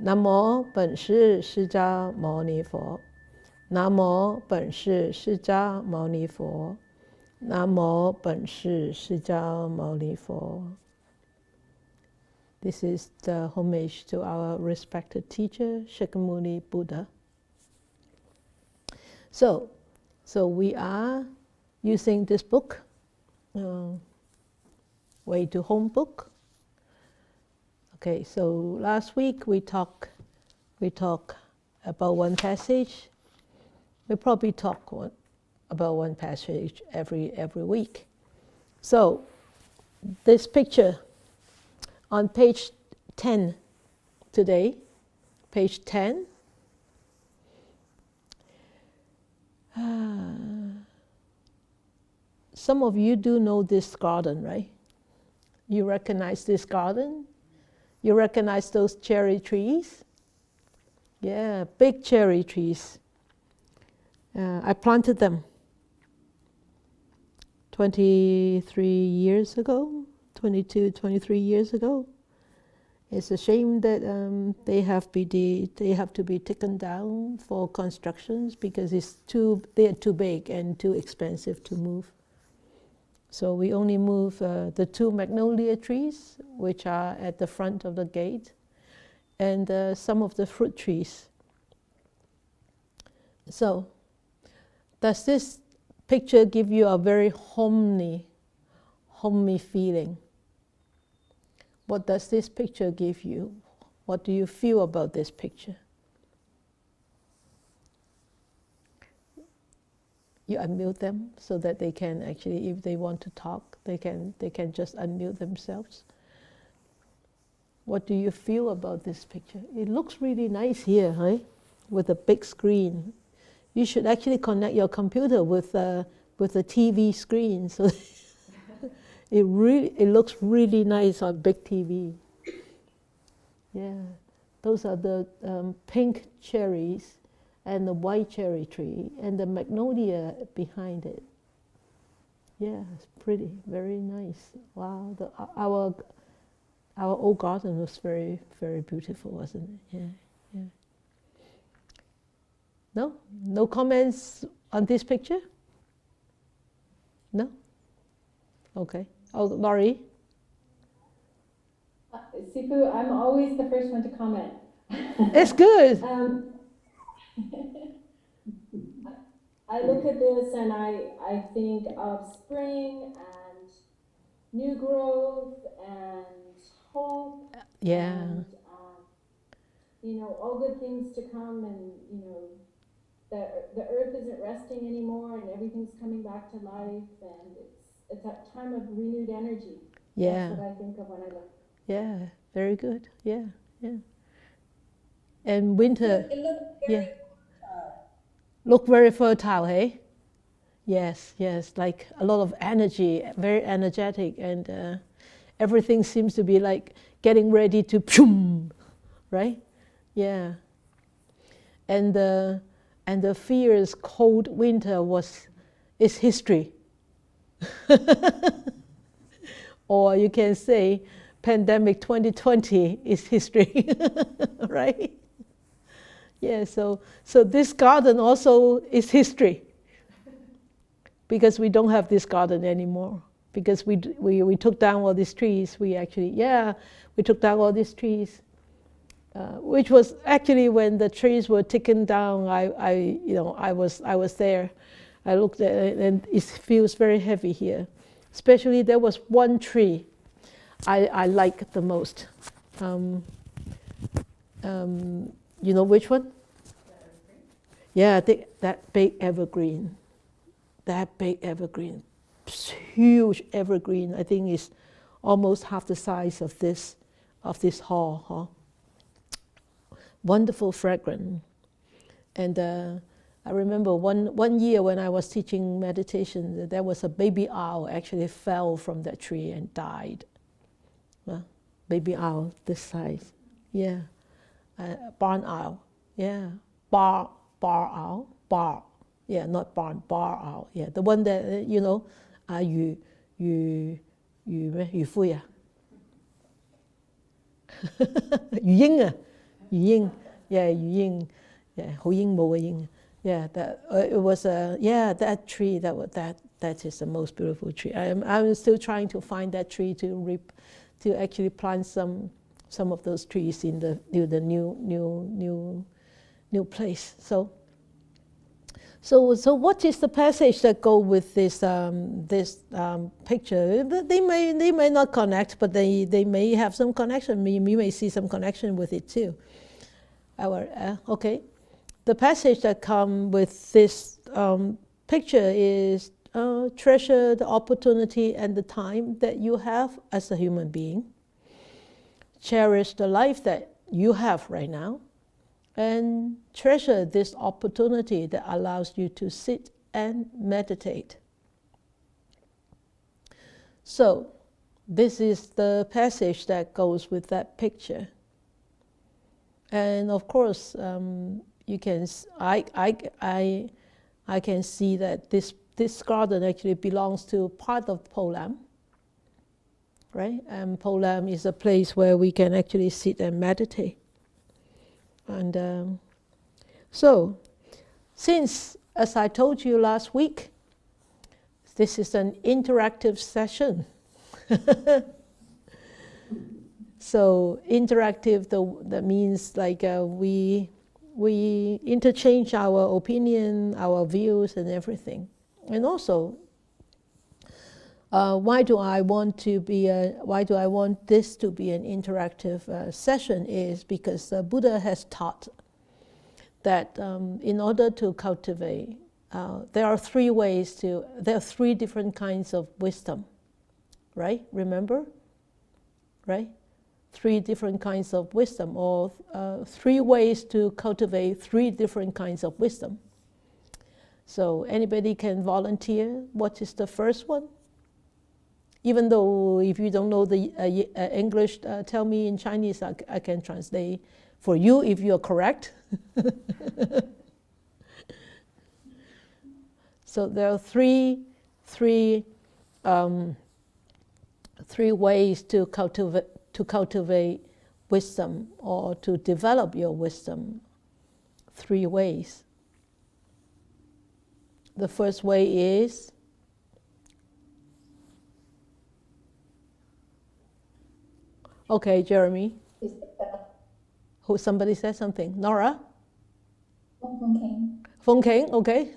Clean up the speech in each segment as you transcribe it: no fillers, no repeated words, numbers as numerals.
南无本师释迦牟尼佛。南无本师释迦牟尼佛。南无本师释迦牟尼佛。This is the homage to our respected teacher, Shakyamuni Buddha. So we are using this book, Way to Home book. Okay, so last week we talk about one passage. We probably talk about one passage every week. So this picture on page 10 today, page 10. Some of you do know this garden, right? You recognize this garden? You recognize those cherry trees? Yeah, big cherry trees. I planted them 23 years ago, 22, 23 years ago. It's a shame that they have to be taken down for constructions because they're too big and too expensive to move. So we only move the two magnolia trees, which are at the front of the gate, and some of the fruit trees. So, does this picture give you a very homey feeling? What does this picture give you? What do you feel about this picture? You unmute them so that they can actually, if they want to talk, they can just unmute themselves. What do you feel about this picture? It looks really nice here, right? With a big screen. You should actually connect your computer with a TV screen, so it looks really nice on big TV. Yeah, those are the pink cherries and the white cherry tree and the magnolia behind it. Yeah, it's pretty, very nice. Wow, our old garden was very, very beautiful, wasn't it? Yeah. No comments on this picture? No? Okay. Oh, Laurie? Sifu, I'm always the first one to comment. It's good. I look at this and I think of spring and new growth and hope. Yeah. And, all good things to come, and, the earth isn't resting anymore and everything's coming back to life, and it's a time of renewed energy. Yeah. That's what I think of when I look. Yeah, very good. Yeah. And winter. It looked very fertile. Look very fertile, hey? Yes, like a lot of energy, very energetic, and everything seems to be like getting ready to boom, right? Yeah. And the fierce cold winter is history. Or you can say pandemic 2020 is history, right? Yeah, so this garden also is history, because we don't have this garden anymore, because we took down all these trees. We took down all these trees, which was actually when the trees were taken down. I was there. I looked at it, and it feels very heavy here. Especially there was one tree I like the most. You know which one? Yeah, I think that big evergreen. That big evergreen. Huge evergreen. I think it's almost half the size of this hall. Huh? Wonderful fragrance. And I remember one year when I was teaching meditation, there was a baby owl actually fell from that tree and died. Baby owl this size. Yeah. Barn owl. Yeah. Bar owl. Bar. Yeah, not barn, bar owl. Yeah, the one that, yu fu ya. Yu ying. Ying, yeah, Ying, yeah, Ho Ying Mo Ying, yeah. That it was that tree that is the most beautiful tree. I'm still trying to find that tree to actually plant some of those trees in the new place. So what is the passage that go with this picture? They may not connect, but they may have some connection. You may see some connection with it too. Okay, the passage that come with this picture is treasure the opportunity and the time that you have as a human being. Cherish the life that you have right now. And treasure this opportunity that allows you to sit and meditate. So, this is the passage that goes with that picture. And of course, you can. I can see that this garden actually belongs to part of Po Lam, right? And Po Lam is a place where we can actually sit and meditate. And so, since, as I told you last week, this is an interactive session. So interactive, that means like we interchange our opinion, our views, and everything. And also, why do I want this to be an interactive session is because Buddha has taught that in order to cultivate, there are three different kinds of wisdom, right? Remember? Right? 3 different kinds of wisdom, or 3 ways to cultivate 3 different kinds of wisdom. So anybody can volunteer. What is the first one? Even though if you don't know the English, tell me in Chinese, I can translate for you if you're correct. So there are three ways to cultivate wisdom, or to develop your wisdom. 3 ways. The first way is okay, Jeremy. Who? Somebody said something. Nora? Fong Keng, okay.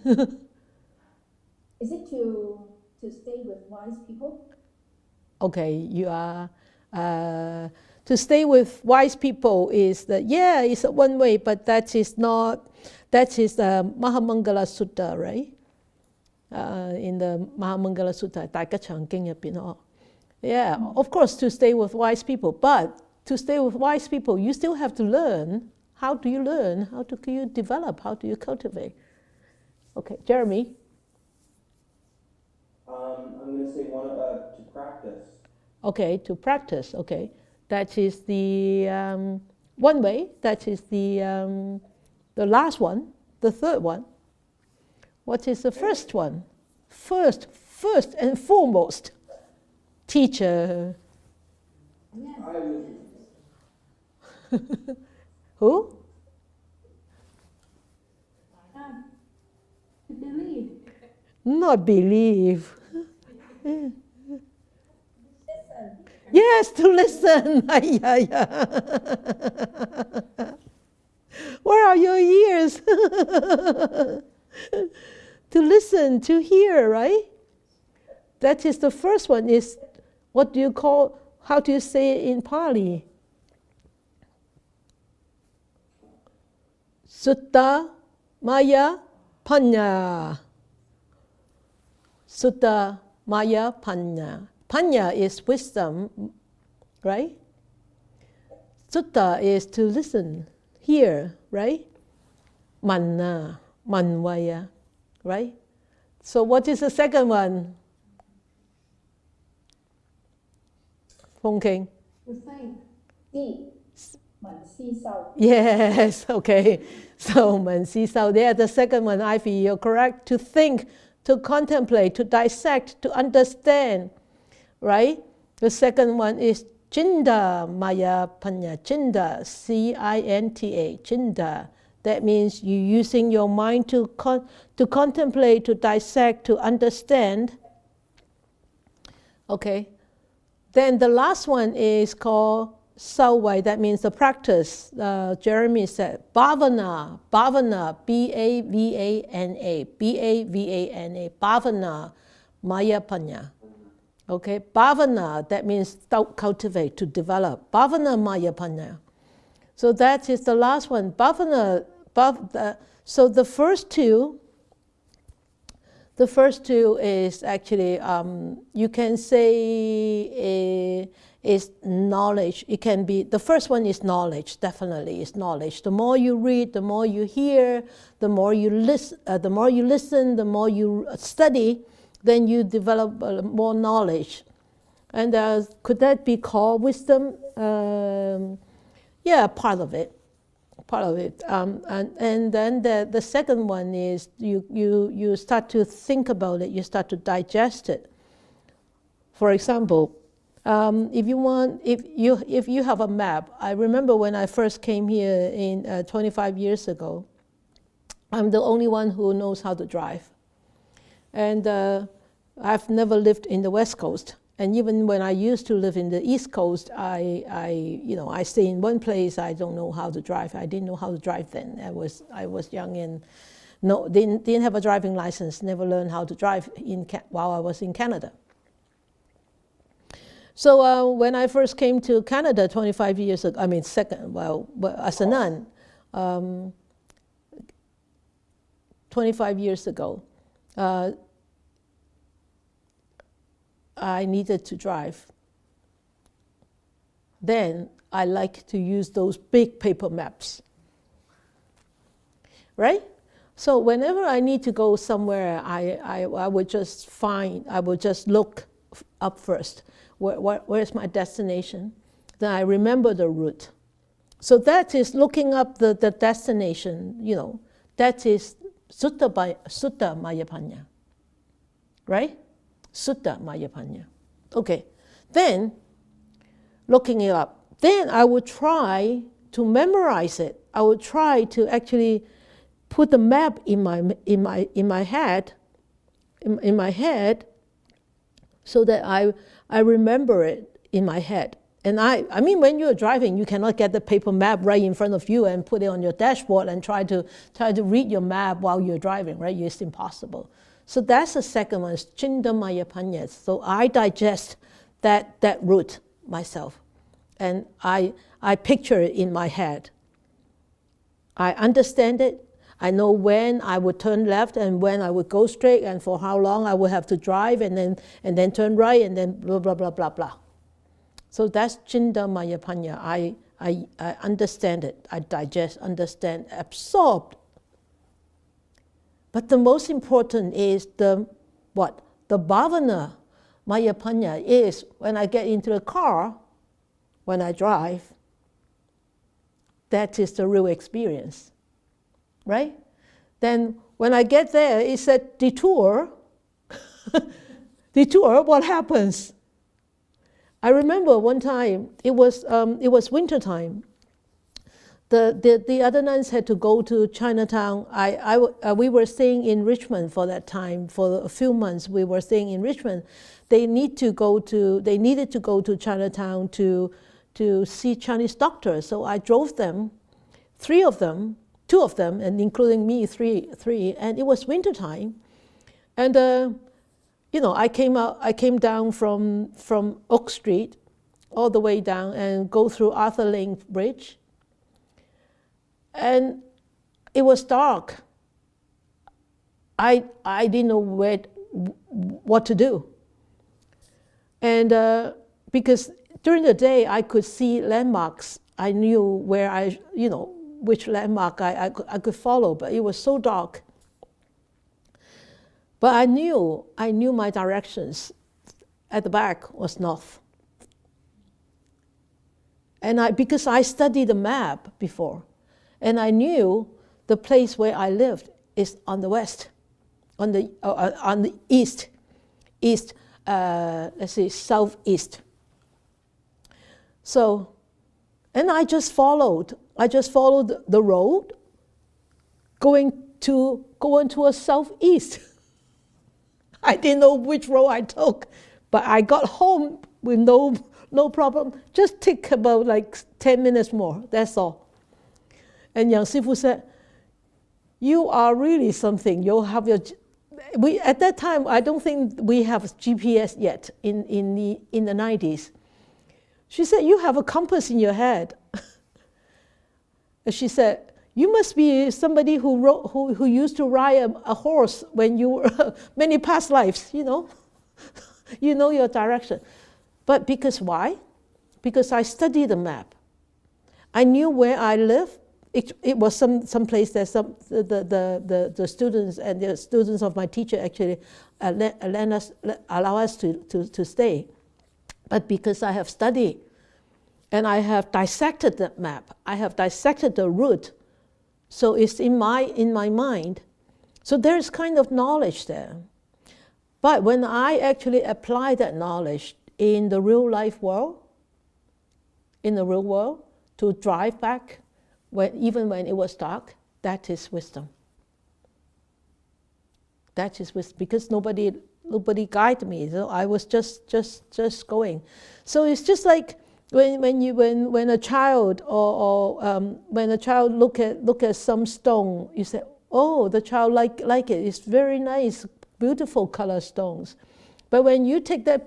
Is it to stay with wise people? Okay, you are. To stay with wise people is it's one way, but that is Mahamangala Sutta, right? In the Mahamangala Sutta, Daikachang King入邊. Yeah, of course, to stay with wise people, but to stay with wise people, you still have to learn. How do you learn? How do you develop? How do you cultivate? Okay, Jeremy? I'm going to say one about to practice. Okay, to practice, okay. That is the one way, that is the last one, the third one. What is the first one? First and foremost, teacher. I was Who? Believe. Not believe. Listen. Yes, to listen. Where are your ears? To listen, to hear, right? That is the first one. Is what do you call? How do you say it in Pali? Sutta, Maya, Panya. Sutta, Maya, Panya. Panya is wisdom, right? Sutta is to listen, hear, right? Manna, manvaya, right? So what is the second one? Fong King? To think. See. See sao. Yes, okay. So, man, see, so there, the second one, Ivy, you're correct. To think, to contemplate, to dissect, to understand, right? The second one is Cinta Maya Panya. Cinta, C-I-N-T-A, Cinta. That means you're using your mind to contemplate, to dissect, to understand. Okay. Then the last one is called Sauwai. That means the practice. Jeremy said, Bhavana, Bhavana, B-A-V-A-N-A, B-A-V-A-N-A, Bhavana, Maya Panya. Okay, Bhavana, that means cultivate, to develop. Bhavana Maya Panya. So that is the last one. Bhavana, so the first two is actually, you can say is knowledge. It can be, the first one is knowledge, definitely is knowledge. The more you read, the more you hear, the more you listen, the more you study, then you develop more knowledge. And could that be called wisdom? Yeah, part of it. And then the second one is you start to think about it, you start to digest it. For example, if you have a map, I remember when I first came here in 25 years ago, I'm the only one who knows how to drive. And I've never lived in the West Coast. And even when I used to live in the East Coast, I stay in one place. I don't know how to drive. I didn't know how to drive then. I was young and didn't have a driving license. Never learned how to drive while I was in Canada. So when I first came to Canada 25 years ago, as a nun, 25 years ago, I needed to drive. Then I like to use those big paper maps, right? So whenever I need to go somewhere, I would just look up first. Where's my destination? Then I remember the route. So that is looking up the destination, that is Sutta Maya Panya, right? Sutta Maya Panya. Okay, then looking it up. Then I would try to memorize it. I would try to actually put the map in my head, so that I remember it in my head. And I mean, when you're driving, you cannot get the paper map right in front of you and put it on your dashboard and try to read your map while you're driving, right? It's impossible. So that's the second one, is Cinta Maya Panya. So I digest that route myself. And I picture it in my head. I understand it. I know when I would turn left and when I would go straight and for how long I would have to drive and then turn right and then blah, blah, blah, blah, blah. So that's Cinta Maya Panya. I understand it. I digest, understand, absorbed. But the most important is the bhavana Maya Panya is when I get into the car, when I drive, that is the real experience, right? Then when I get there, it said detour. Detour, what happens? I remember one time, it was winter time. The other nuns had to go to Chinatown. We were staying in Richmond for that time. For a few months, we were staying in Richmond. They needed to go to Chinatown to see Chinese doctors. So I drove them, two of them, and including me, three. And it was winter time, and I came down from Oak Street, all the way down, and go through Arthur Lane Bridge. And it was dark. I didn't know what to do. And because during the day I could see landmarks. I knew where which landmark I could follow, but it was so dark. But I knew my directions. At the back was north. And because I studied the map before, and I knew the place where I lived is on the west, on the east, southeast. So, and I just followed the road going to a southeast. I didn't know which road I took, but I got home with no problem. Just take about like 10 minutes more, that's all. And Yang Sifu said, you are really something. You'll have your... at that time, I don't think we have GPS yet in the 90s. She said, you have a compass in your head. And she said, you must be somebody who used to ride a horse when you were many past lives, you know. You know your direction. But because why? Because I studied the map. I knew where I live. It was some place that the students and the students of my teacher actually allow us to stay. But because I have studied and I have dissected that map, I have dissected the route, so it's in my mind. So there's kind of knowledge there. But when I actually apply that knowledge in the real life world, in the real world, to drive back, even when it was dark, that is wisdom. That is wisdom, because nobody guided me. So I was just going. So it's just like when a child when a child look at some stone, you say, oh, the child like it. It's very nice, beautiful color stones. But when you take that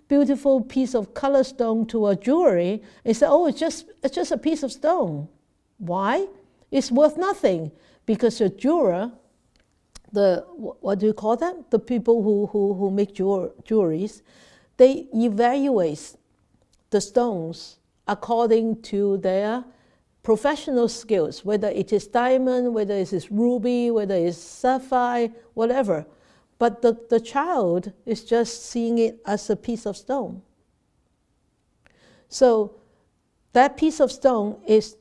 beautiful piece of color stone to a jewelry, you say, oh, it's just a piece of stone. Why? It's worth nothing, because the jeweler, what do you call them? The people who make jewelries, they evaluate the stones according to their professional skills, whether it is diamond, whether it is ruby, whether it's sapphire, whatever. But the child is just seeing it as a piece of stone. So that piece of stone is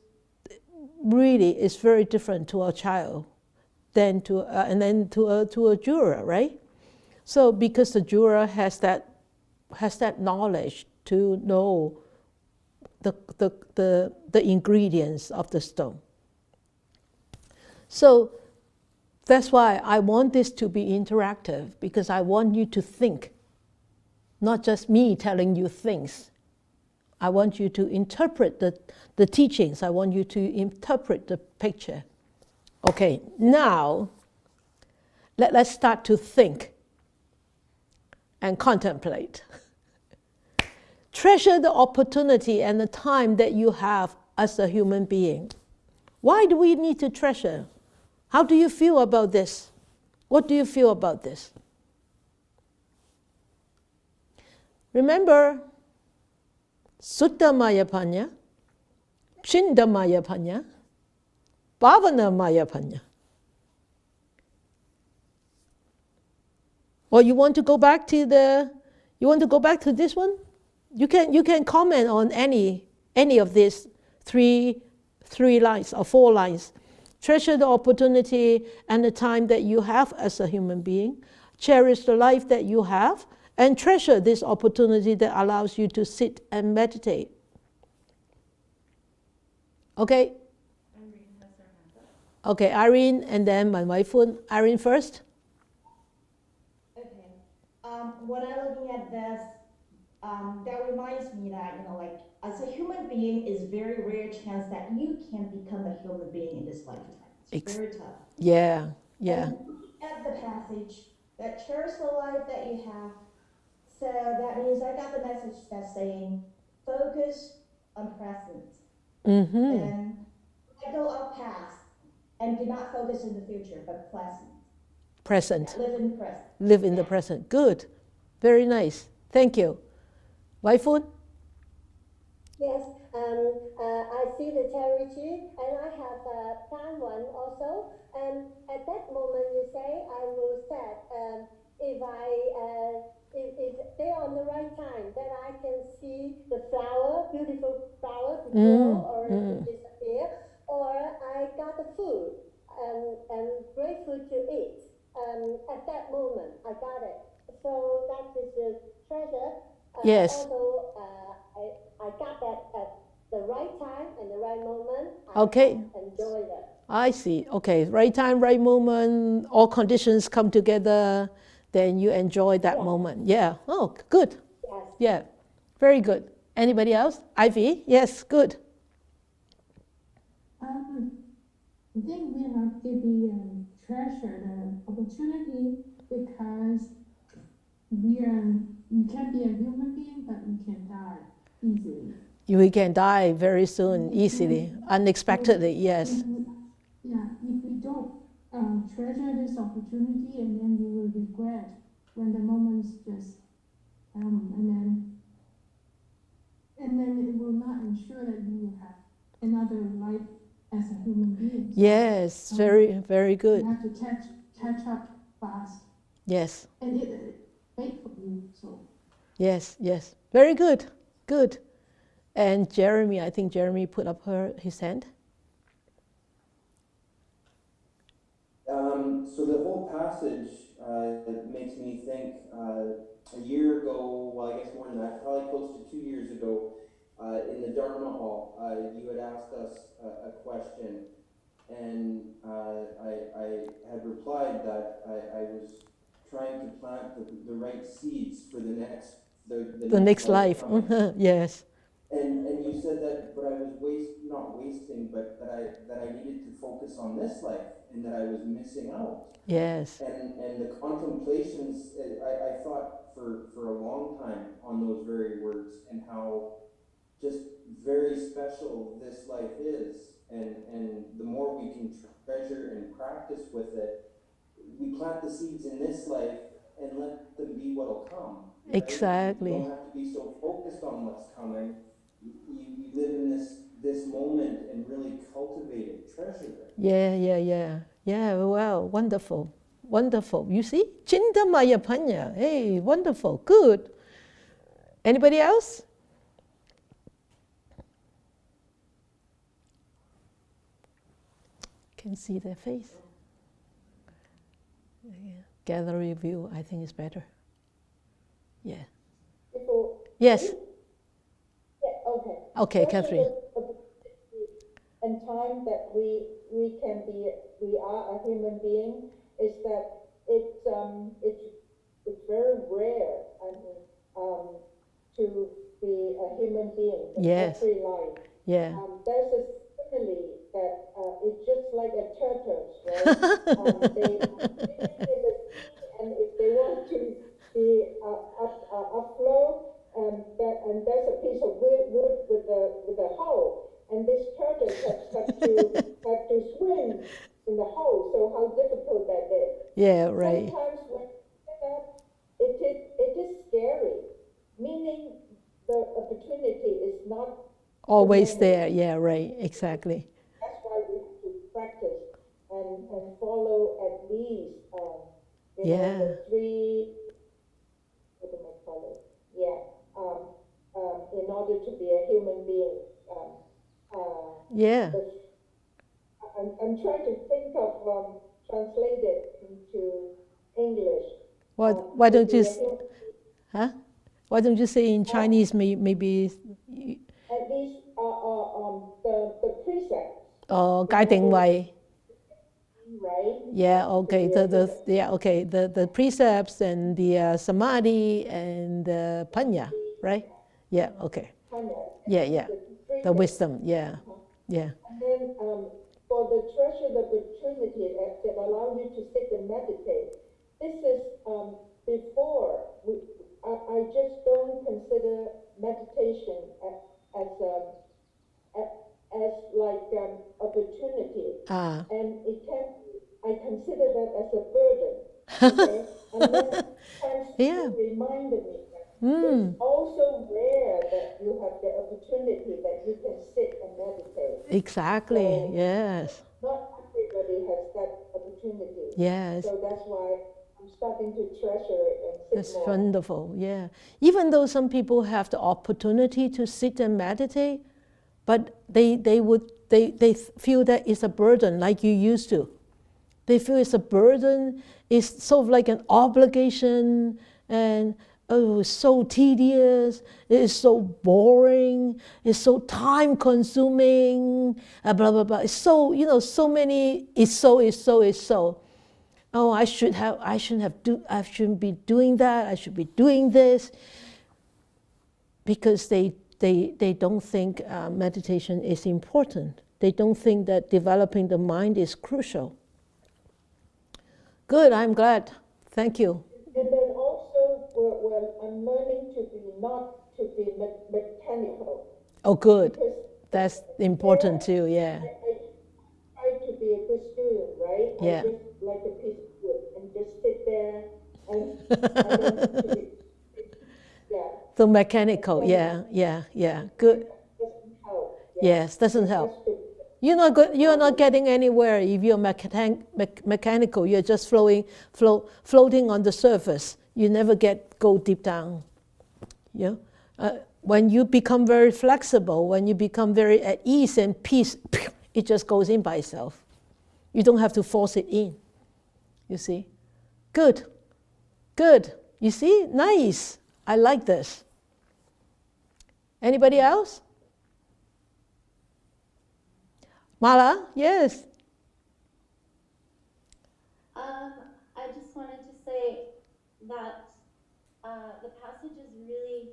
very different to a child than to a jeweler, right? So because the jeweler has that knowledge to know the ingredients of the stone. So that's why I want this to be interactive, because I want you to think, not just me telling you things. I want you to interpret the teachings. I want you to interpret the picture. Okay, now let's start to think and contemplate. Treasure the opportunity and the time that you have as a human being. Why do we need to treasure? How do you feel about this? What do you feel about this? Remember, Sutta Maya Panya, Chinda Maya Panya, Bhavana Maya Panya. Or you want to go back to this one? You can comment on any of these three lines or 4 lines. Treasure the opportunity and the time that you have as a human being. Cherish the life that you have, and treasure this opportunity that allows you to sit and meditate. Okay? Irene has her hand up. Okay, Irene, and then my wife. Irene first. Okay. When I'm looking at this, that reminds me that, like, as a human being, it's very rare chance that you can become a human being in this lifetime. It's very tough. Yeah. And at the passage, that cherish the life that you have. So that means I got the message that's saying, focus on present. Mm-hmm. And let go of past, and do not focus in the future, but present. Live in the present. Live in the present. Good. Very nice. Thank you. Waifu? Yes, I see the territory, and I have planned one also. And at that moment, you say, I will set, if they're on the right time, then I can see the flower, beautiful flower to grow or to disappear, or I got the food and great food to eat. At that moment, I got it. So that is the treasure. Yes. Also, I got that at the right time and the right moment. Okay. I enjoy that. I see. Okay, right time, right moment, all conditions come together, then you enjoy that Yeah. moment. Yeah. Oh, good. Yes. Yeah, very good. Anybody else? Ivy? Yes, good. I think we have to be treasure the opportunity because we can be a human being, but we can die easily. We can die very soon, easily, unexpectedly, yes. If we don't treasure this opportunity, and then we will regret when the moments just and then it will not ensure that you will have another life as a human being. So, Yes, very, very good. you have to catch up fast, Yes, and it wait for you. So yes, yes. Very good, good. And Jeremy, I think Jeremy put up his hand. So the whole passage makes me think a year ago, well, I guess more than that, probably close to 2 years ago, in the Dharma hall, you had asked us a question, and I had replied that I was trying to plant the right seeds for the next life. coming. Yes, And you said that, but I was not wasting, but that I needed to focus on this life, and that I was missing out. yes, And the contemplations, I thought for a long time on those very words, and how just very special this life is, and the more we can treasure and practice with it, we plant the seeds in this life and let them be what'll come. Right? exactly. You don't have to be so focused on what's coming. You live in this moment and really cultivate it, treasure it. Yeah, well, wonderful, wonderful. You see? Cinta Maya Panya. Hey, wonderful, good. Anybody else? Can see their face. Yeah. Gallery view, I think is better. Yeah. Before, Yes. yeah, okay. Okay, Treasure Catherine. the opportunity and time that we are a human being is that it's very rare, I mean, to be a human being in Yes. every life. Yeah. There's a simile that it's just like a turtles, right? They live in the sea, and if they want to be afloat, and there's a piece of wood with a hole, and this turtle have to swim in the hole. So how difficult that is. Yeah, right. Sometimes when it is scary, meaning the opportunity is not Always there. Yeah, right. Exactly. That's why we have to practice and follow at least Yeah. the three, what do I call it? Yeah, in order to be a human being. Yeah. I'm trying to think of translate it into English. Why don't to you? be a human- Huh? Why don't you say in Chinese? Maybe. At least the precepts. Oh, 界定位. Right? Yeah. Okay. The precepts and the samadhi and the panya, right? Yeah. Okay. Yeah. The wisdom. Yeah. Yeah. And then for the treasured opportunity that allow you to sit and meditate, this is before I just don't consider meditation as like opportunity, and I consider that as a burden. Okay, and then Yeah. reminded me that it's also rare that you have the opportunity that you can sit and meditate. Exactly. So, Yes. Not everybody has that opportunity. Yes. So that's why I'm starting to treasure it and sit That's more. wonderful. Yeah. Even though some people have the opportunity to sit and meditate, but they feel that it's a burden, like you used to. They feel it's a burden. It's sort of like an obligation, and oh, it's so tedious, it is so boring, it's so time consuming, blah, blah, blah. It's so, so many, it's so. Oh, I shouldn't be doing that, I should be doing this. Because they don't think meditation is important. They don't think that developing the mind is crucial. Good, I'm glad. Thank you. And then also, I'm learning to be not to be mechanical. Oh, good. Because That's important too, yeah. I try to be a good student, right? Yeah. I just like a piece of wood and just sit there and I don't to be, yeah. So mechanical, yeah. Good. Doesn't help. Yeah. Yes, doesn't help. You're not getting anywhere if you're mechanical. You're just floating on the surface. You never go deep down. Yeah. When you become very flexible, when you become very at ease and peace, it just goes in by itself. You don't have to force it in. You see? Good. You see? Nice. I like this. Anybody else? Mala? Yes. I just wanted to say that the passage is really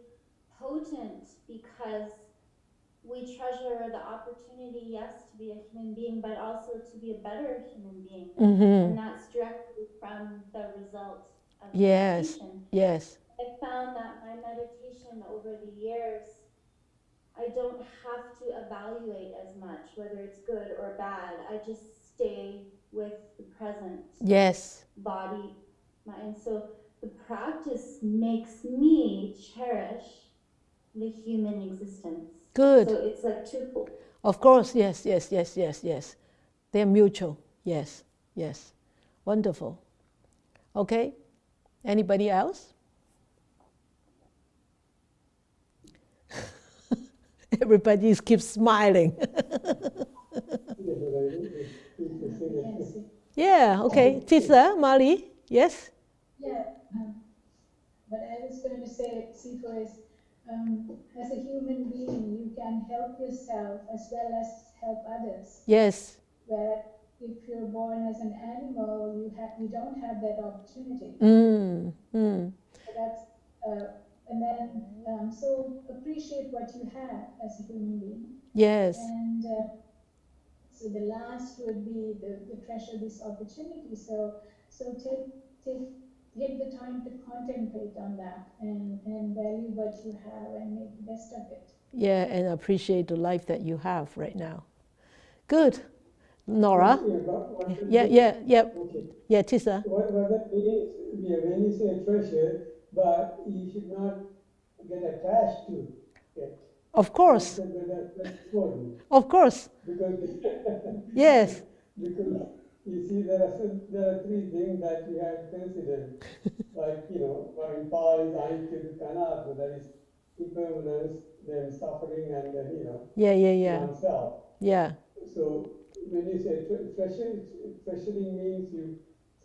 potent because we treasure the opportunity, yes, to be a human being, but also to be a better human being. Mm-hmm. And that's directly from the result of meditation. Yes. I found that my meditation over the years, I don't have to evaluate as much whether it's good or bad. I just stay with the present body, mind. So the practice makes me cherish the human existence. Good. So it's like twofold. Of course, yes. They're mutual. Yes. Wonderful. Okay. Anybody else? Everybody keeps smiling. Yeah, okay. Tisa, Mali, yes? Yeah, what I was going to say, Sifu, is as a human being, you can help yourself as well as help others. Yes. Where if you're born as an animal, you don't have that opportunity. So that's and then so appreciate what you have as a human being. Yes. And so the last would be the treasure this opportunity. So take the time to contemplate on that and value what you have and make the best of it. Yeah, and appreciate the life that you have right now. Good. Nora? Yeah. Okay. Yeah, Tisa. What that means, when you say treasure, but you should not get attached to it. Of course. That's important. Of course. Because yes. Because you see, there are three things that you have to consider. Like, in Pali, Anikya, that is impermanence, then suffering, and then, non-self. Yeah. So when you say treasuring means it's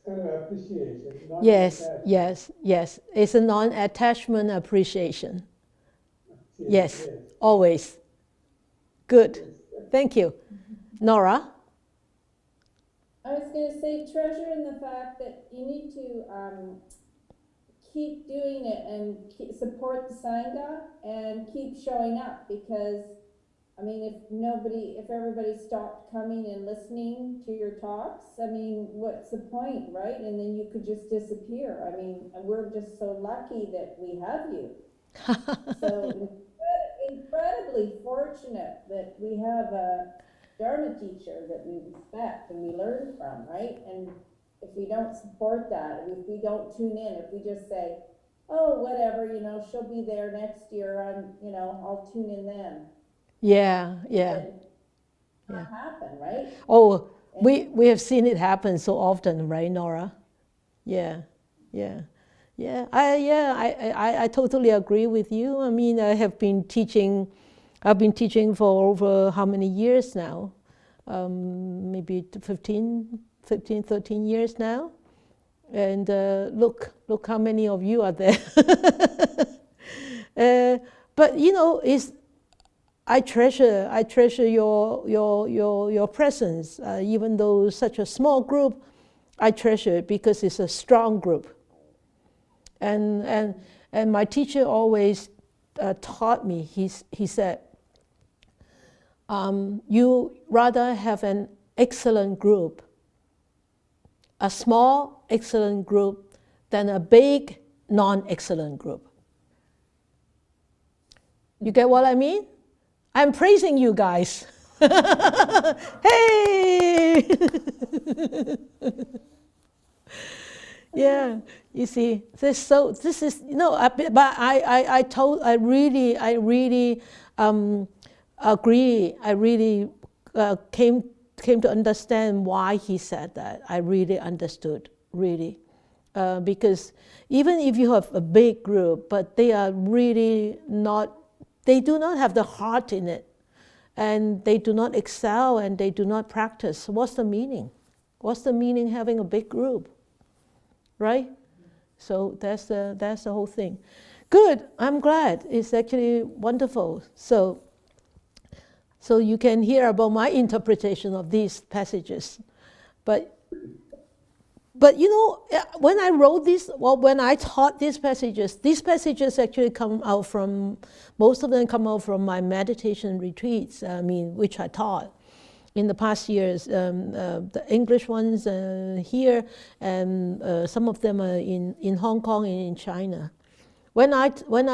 kind of appreciation. Not Yes. It's a non-attachment appreciation. Yes. Always. Good. Yes. Thank you. Nora? I was going to say treasure in the fact that you need to keep doing it and support the Sangha and keep showing up, because I mean, if everybody stopped coming and listening to your talks, I mean, what's the point, right? And then you could just disappear. I mean, we're just so lucky that we have you. So incredibly fortunate that we have a Dharma teacher that we respect and we learn from, right? And if we don't support that, if we don't tune in, if we just say, oh, whatever, she'll be there next year, I'll tune in then. Yeah. Not happen, right? Oh, we have seen it happen so often, right, Nora? Yeah. I totally agree with you. I mean, I've been teaching for over how many years now? Maybe 13 years now. And look how many of you are there. But you know, I treasure your presence, even though such a small group. I treasure it because it's a strong group. And my teacher always taught me. He said, you rather have an excellent group, a small excellent group, than a big non-excellent group. You get what I mean? I'm praising you guys. Hey! Yeah, you see, this is, you know, but I really agree. I really came to understand why he said that. I really understood, really. Because even if you have a big group, but they are really not, they do not have the heart in it, and they do not excel, and they do not practice. What's the meaning? What's the meaning having a big group? Right? So that's the whole thing. Good, I'm glad. It's actually wonderful. So you can hear about my interpretation of these passages. But you know, when I wrote this, well, when I taught these passages actually come out from, most of them come out from my meditation retreats, which I taught in the past years. The English ones here, and some of them are in Hong Kong and in China. When I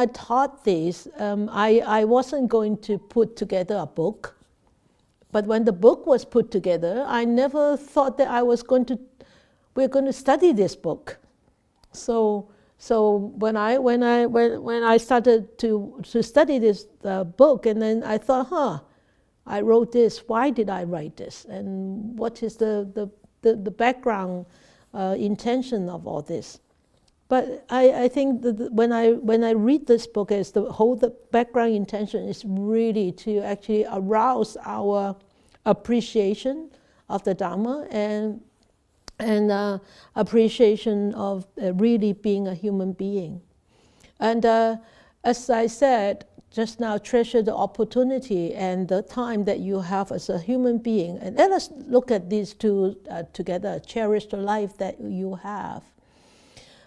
taught this, I wasn't going to put together a book. But when the book was put together, I never thought that we're going to study this book. So when I started to study this book, and then I thought, I wrote this. Why did I write this? And what is the background intention of all this? But I think that when I read this book, as the background intention is really to actually arouse our appreciation of the Dharma and appreciation of really being a human being. And as I said just now, treasure the opportunity and the time that you have as a human being. And let us look at these two together. Cherish the life that you have.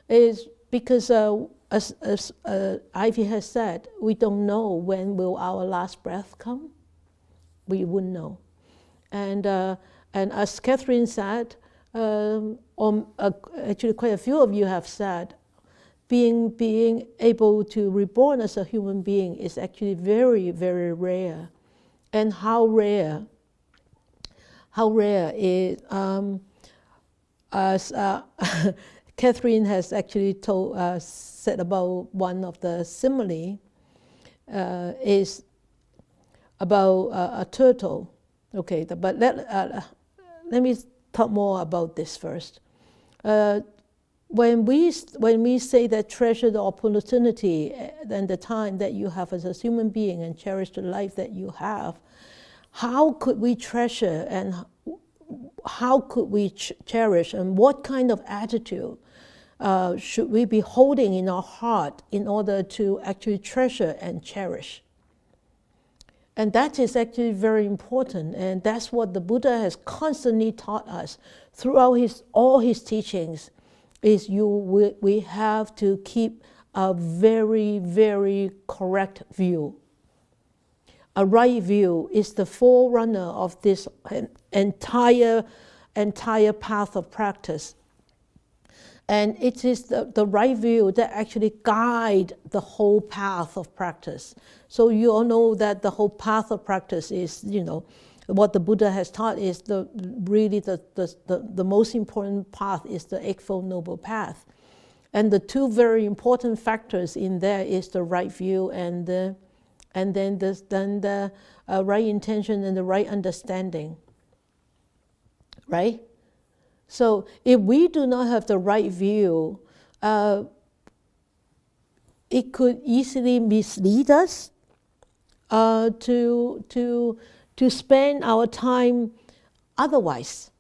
Is because, as Ivy has said, we don't know when will our last breath come. We wouldn't know. And as Catherine said, actually quite a few of you have said, being able to reborn as a human being is actually very, very rare. And how rare is, as Catherine has actually said about one of the simile, is about a turtle. Okay, but let me talk more about this first. When we say that treasure the opportunity and the time that you have as a human being and cherish the life that you have, how could we treasure and how could we cherish, and what kind of attitude should we be holding in our heart in order to actually treasure and cherish? And that is actually very important, and that's what the Buddha has constantly taught us throughout all his teachings. We have to keep a very, very correct view. A right view is the forerunner of this entire path of practice. And it is the right view that actually guides the whole path of practice. So you all know that the whole path of practice is, what the Buddha has taught is the most important path is the Eightfold Noble Path. And the two very important factors in there is the right view and then the right intention and the right understanding. Right? So if we do not have the right view, it could easily mislead us to spend our time otherwise.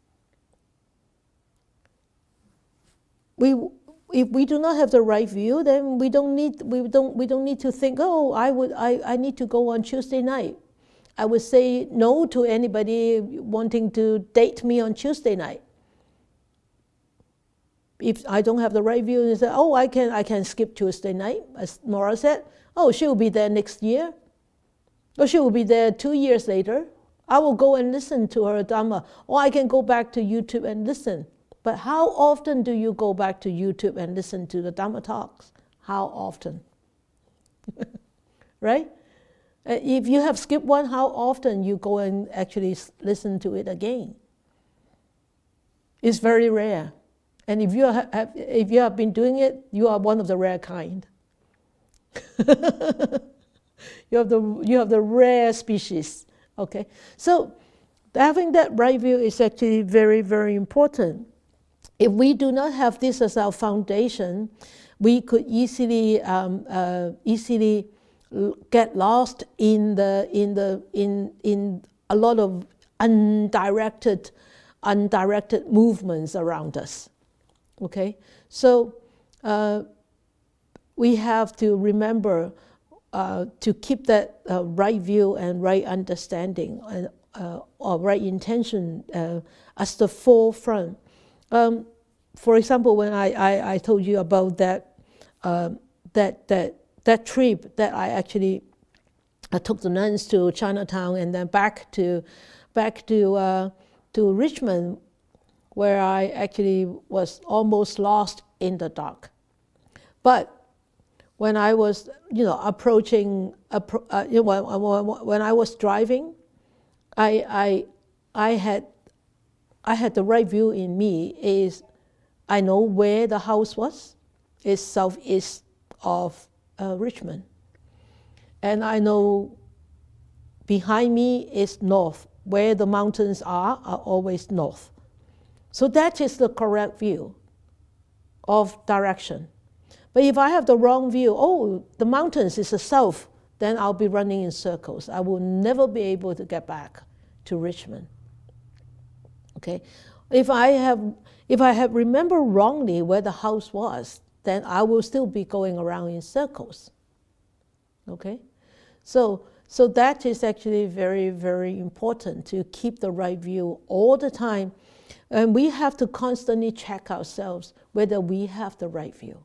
if we do not have the right view, then we don't need to think, oh, I need to go on Tuesday night. I would say no to anybody wanting to date me on Tuesday night. If I don't have the right view, and say, oh, I can skip Tuesday night, as Nora said. Oh, she will be there next year. Or she will be there 2 years later. I will go and listen to her Dharma. Or I can go back to YouTube and listen. But how often do you go back to YouTube and listen to the Dharma talks? How often? Right? If you have skipped one, how often you go and actually listen to it again? It's very rare. And if you have been doing it, you are one of the rare kind. You have the rare species. Okay, so having that right view is actually very, very important. If we do not have this as our foundation, we could easily get lost in a lot of undirected movements around us. Okay, so we have to remember to keep that right view and right understanding or right intention as the forefront. For example, when I told you about that trip that I took the nuns to Chinatown and then back to Richmond, where I actually was almost lost in the dark. But when I was, when I was driving, I had the right view in me. Is I know where the house was. It's southeast of Richmond, and I know behind me is north. Where the mountains are always north. So that is the correct view of direction. But if I have the wrong view, oh, the mountains is the south, then I'll be running in circles. I will never be able to get back to Richmond. Okay, if I have remembered wrongly where the house was, then I will still be going around in circles. Okay, so that is actually very, very important to keep the right view all the time, and we have to constantly check ourselves whether we have the right view.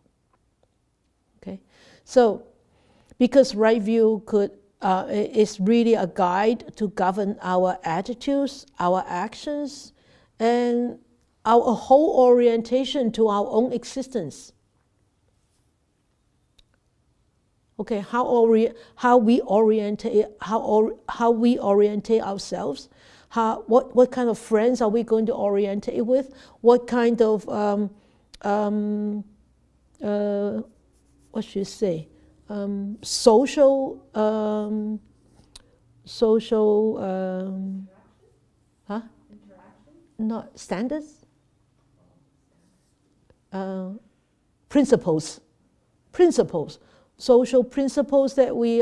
Okay, so because right view is really a guide to govern our attitudes, our actions, and our whole orientation to our own existence. Okay, how we orientate ourselves, what kind of friends are we going to orientate with, what kind of what should you say, social not standards, principles, social principles that we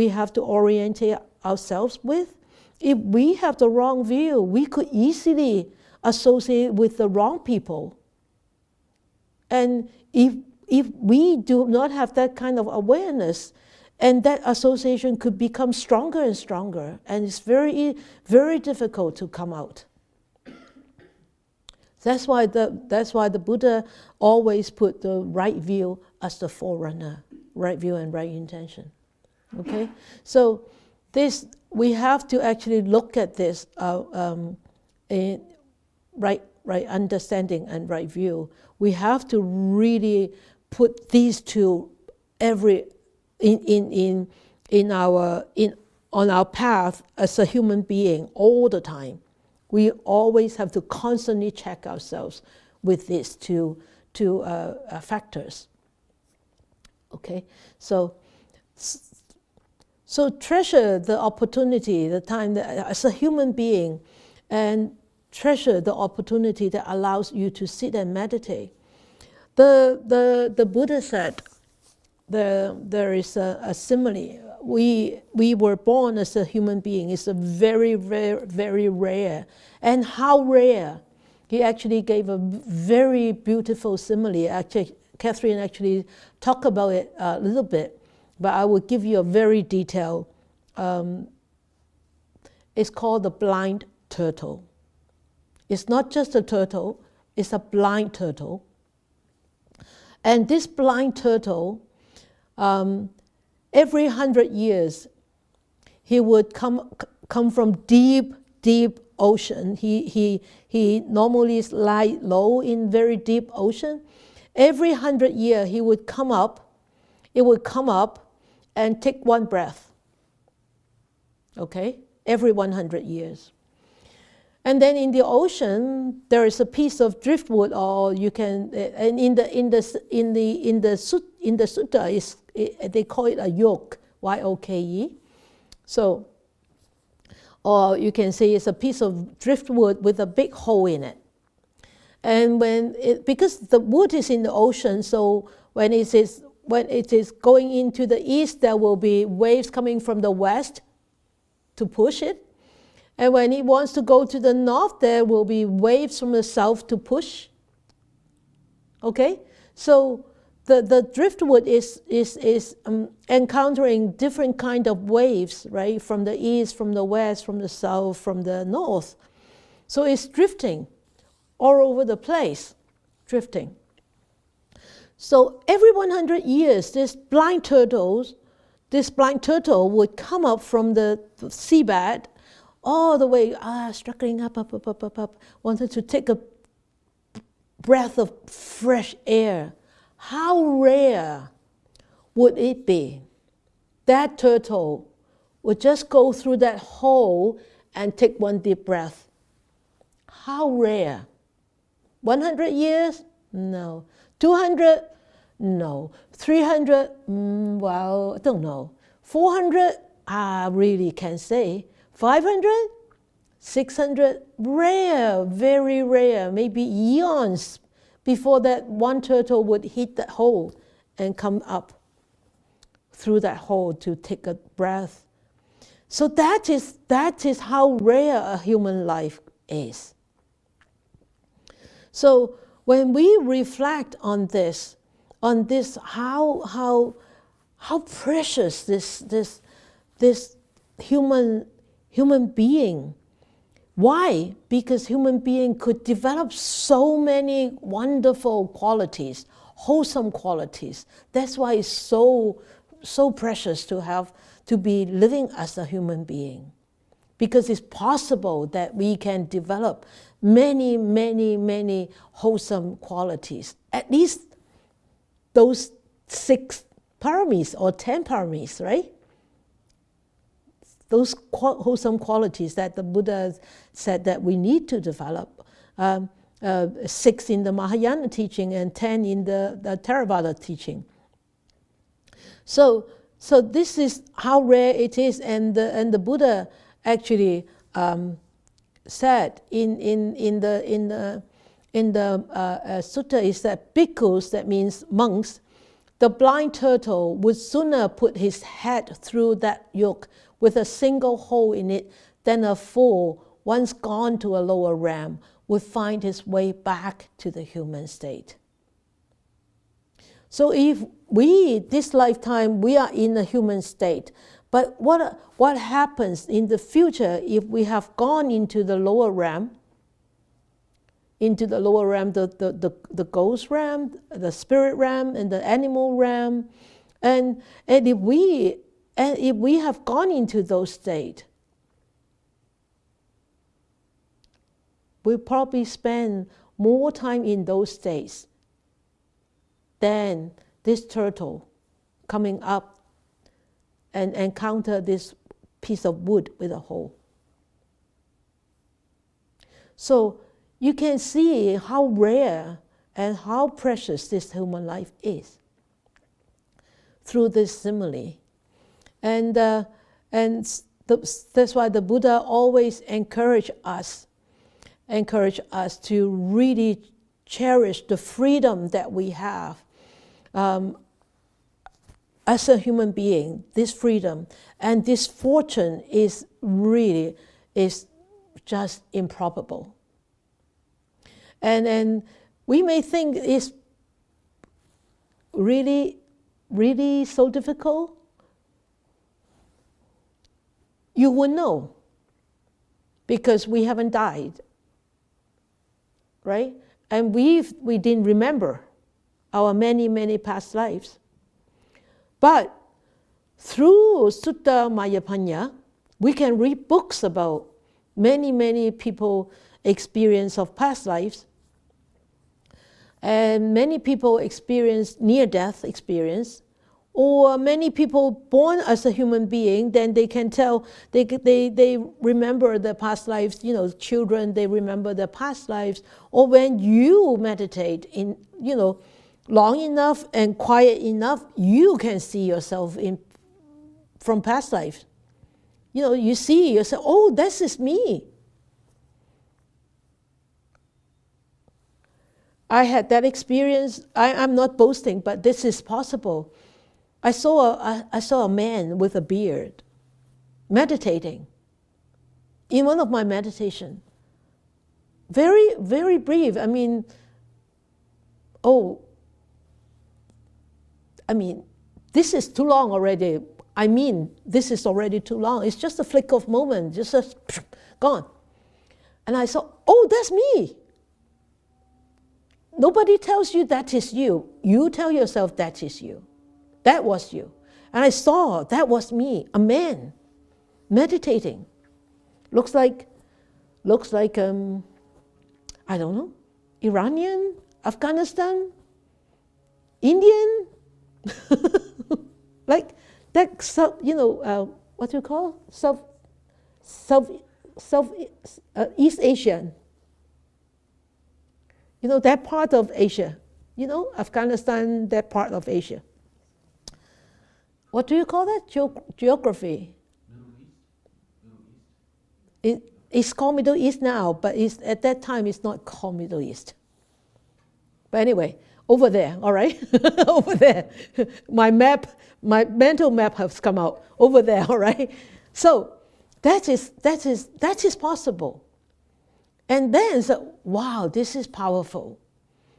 have to orientate ourselves with. If we have the wrong view, we could easily associate with the wrong people. And if we do not have that kind of awareness, and that association could become stronger and stronger, and it's very, very difficult to come out. That's why the Buddha always put the right view as the forerunner, right view and right intention. Okay, so this we have to actually look at this in right understanding and right view. We have to really put these two on our path as a human being all the time. We always have to constantly check ourselves with these two factors. Okay, so treasure the opportunity, the time that, as a human being, and treasure the opportunity that allows you to sit and meditate. The Buddha said there is a simile. We were born as a human being. It's a very, very, very rare. And how rare he actually gave a very beautiful simile. Actually, Catherine actually talked about it a little bit, but I will give you a very detailed. It's called the blind turtle. It's not just a turtle, it's a blind turtle. And this blind turtle, every 100 years, he would come from deep, deep ocean. He normally lie low in very deep ocean. Every 100 years, he would come up. It would come up and take one breath. Okay, every 100 years. And then in the ocean, there is a piece of driftwood, or you can, and in the sutta, they call it a yoke, Y-O-K-E. So, or you can say it's a piece of driftwood with a big hole in it. And because the wood is in the ocean, so when it is going into the east, there will be waves coming from the west to push it. And when it wants to go to the north, there will be waves from the south to push. Okay? So the driftwood is encountering different kind of waves, right? From the east, from the west, from the south, from the north. So it's drifting all over the place, drifting. So every 100 years, this blind turtle would come up from the seabed all the way, struggling up, wanted to take a breath of fresh air. How rare would it be? That turtle would just go through that hole and take one deep breath. How rare? 100 years? No. 200? No. 300? Well, I don't know. 400? I really can't say. 500? 600? Rare, very rare, maybe eons before that one turtle would hit that hole and come up through that hole to take a breath. So that is how rare a human life is. So when we reflect on this, how precious this human being. Why? Because human being could develop so many wonderful qualities, wholesome qualities. That's why it's so precious to be living as a human being. Because it's possible that we can develop many, many, many wholesome qualities. At least those 6 paramis or 10 paramis, right? Those wholesome qualities that the Buddha said that we need to develop. 6 in the Mahayana teaching and 10 in the Theravada teaching. So this is how rare it is, and the Buddha actually said in the sutta is that bhikkhus, that means monks, the blind turtle would sooner put his head through that yoke with a single hole in it than a fool, once gone to a lower realm, would find his way back to the human state. So if this lifetime, we are in a human state, but what happens in the future if we have gone into the lower realm, the ghost realm, the spirit realm, and the animal realm, and if we have gone into those states, we'll probably spend more time in those states than this turtle coming up and encounter this piece of wood with a hole. So you can see how rare and how precious this human life is through this simile. And that's why the Buddha always encouraged us to really cherish the freedom that we have as a human being. This freedom and this fortune is just improbable. And we may think it's really, really so difficult. You will know, because we haven't died, right? And we didn't remember our many, many past lives. But through Sutta Mayapanya, we can read books about many, many people experience of past lives. And many people experience near-death experience, or many people born as a human being, then they can tell, they remember their past lives, children, they remember their past lives. Or when you meditate in, long enough and quiet enough, you can see yourself from past lives. You see yourself, oh, this is me. I had that experience. I'm not boasting, but this is possible. I saw a man with a beard meditating in one of my meditation. Very, very brief. This is too long already. This is already too long. It's just a flick of moment, just gone. And I saw, oh, that's me. Nobody tells you that is you. You tell yourself that is you. That was you. And I saw that was me, a man, meditating. Looks like I don't know, Iranian, Afghanistan, Indian, like that. What do you call East Asian. That part of Asia. Afghanistan, that part of Asia. What do you call that? Geography. It's called Middle East now, but at that time it's not called Middle East. But anyway, over there, all right? Over there. My mental map has come out. Over there, all right? So that is possible. And then, wow, this is powerful.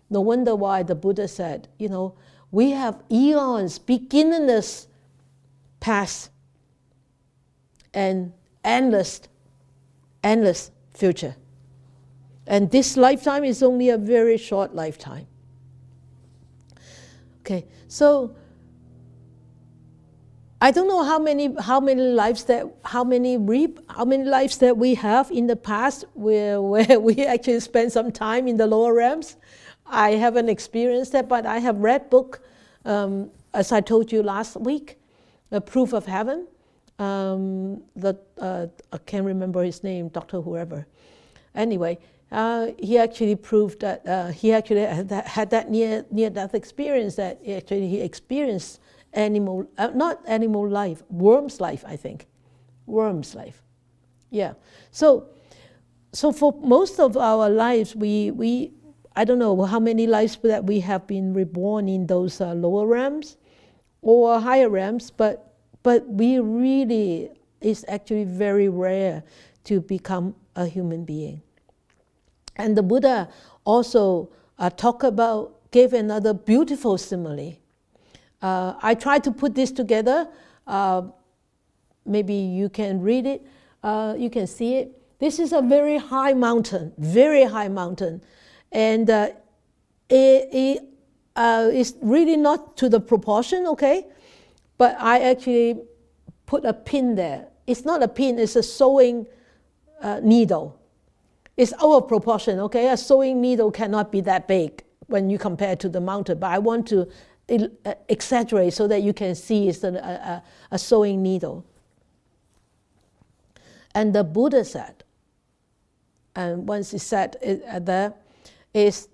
No wonder why the Buddha said, we have eons, beginningless past, and endless future. And this lifetime is only a very short lifetime. Okay, so I don't know how many lives that we have in the past where we actually spend some time in the lower realms. I haven't experienced that, but I have read book, as I told you last week, Proof of Heaven. I can't remember his name, Dr. whoever. Anyway, he actually proved that he actually had that near-death experience, that he experienced not animal life, worm's life, I think. Worm's life. Yeah. So for most of our lives, we I don't know how many lives that we have been reborn in those lower realms or higher realms, but we really, it's actually very rare to become a human being. And the Buddha also gave another beautiful simile. I tried to put this together. Maybe you can read it. You can see it. This is a very high mountain, and it's really not to the proportion, okay? But I actually put a pin there. It's not a pin, it's a sewing needle. It's out of proportion, okay? A sewing needle cannot be that big when you compare to the mountain, but I want to exaggerate so that you can see it's a sewing needle. And the Buddha said, and once he said there, is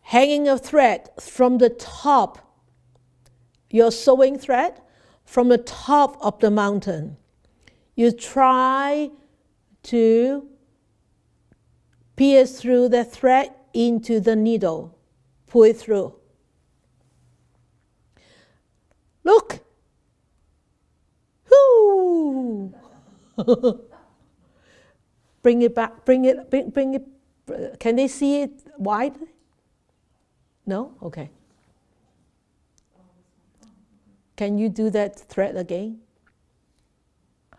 hanging a thread from the top, your sewing thread, from the top of the mountain. You try to pierce through the thread into the needle, pull it through. Look! Whoo! Bring it back, bring it Can they see it wide? No? Okay. Can you do that thread again?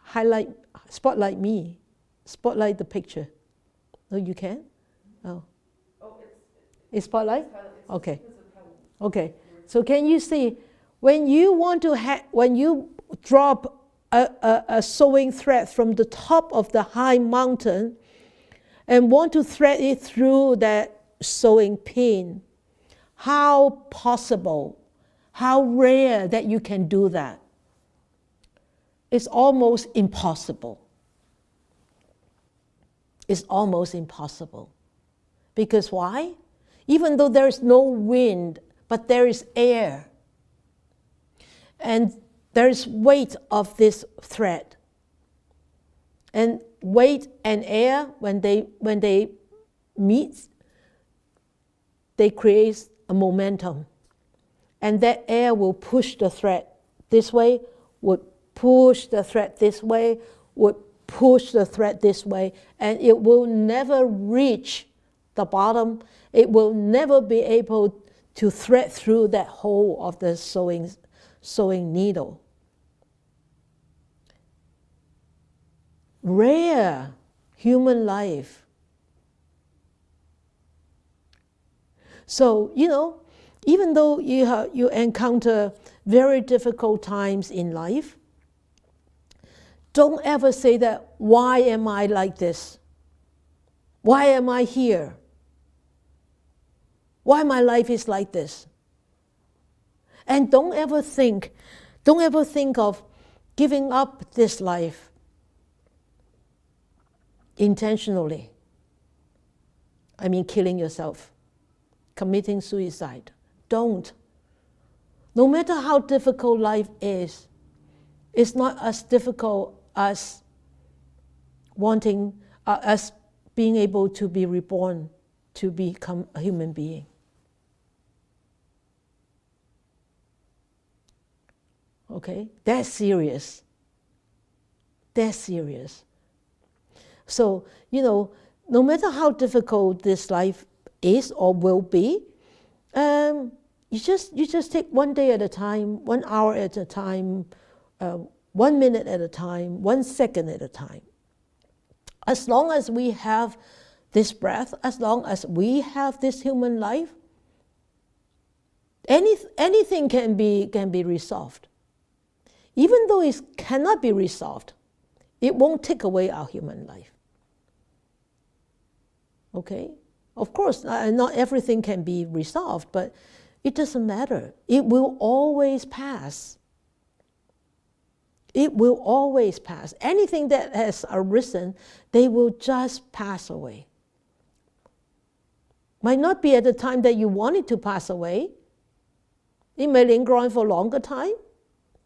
Highlight, spotlight me. Spotlight the picture. No, you can? Oh. It's spotlight? Okay. Okay. So can you see, when you want to when you drop a sewing thread from the top of the high mountain and want to thread it through that sewing pin, how possible, how rare that you can do that. It's almost impossible. It's almost impossible. Because why? Even though there is no wind, but there is air. And there is weight of this thread. And weight and air, when they meet, they create a momentum. And that air will push the thread this way, would push the thread this way, would push the thread this way, and it will never reach the bottom. It will never be able to thread through that hole of the sewing needle. Rare human life. So, even though you encounter very difficult times in life, don't ever say that, why am I like this? Why am I here? Why my life is like this? And don't ever think of giving up this life intentionally. I mean, killing yourself, committing suicide. Don't. No matter how difficult life is, it's not as difficult as as being able to be reborn, to become a human being. Okay? That's serious. That's serious. So, no matter how difficult this life is or will be, you just take one day at a time, 1 hour at a time, 1 minute at a time, 1 second at a time. As long as we have this breath, as long as we have this human life, anything can be resolved. Even though it cannot be resolved, it won't take away our human life. Okay? Of course, not everything can be resolved, but it doesn't matter. It will always pass. It will always pass. Anything that has arisen, they will just pass away. Might not be at the time that you want it to pass away. It may linger on for a longer time,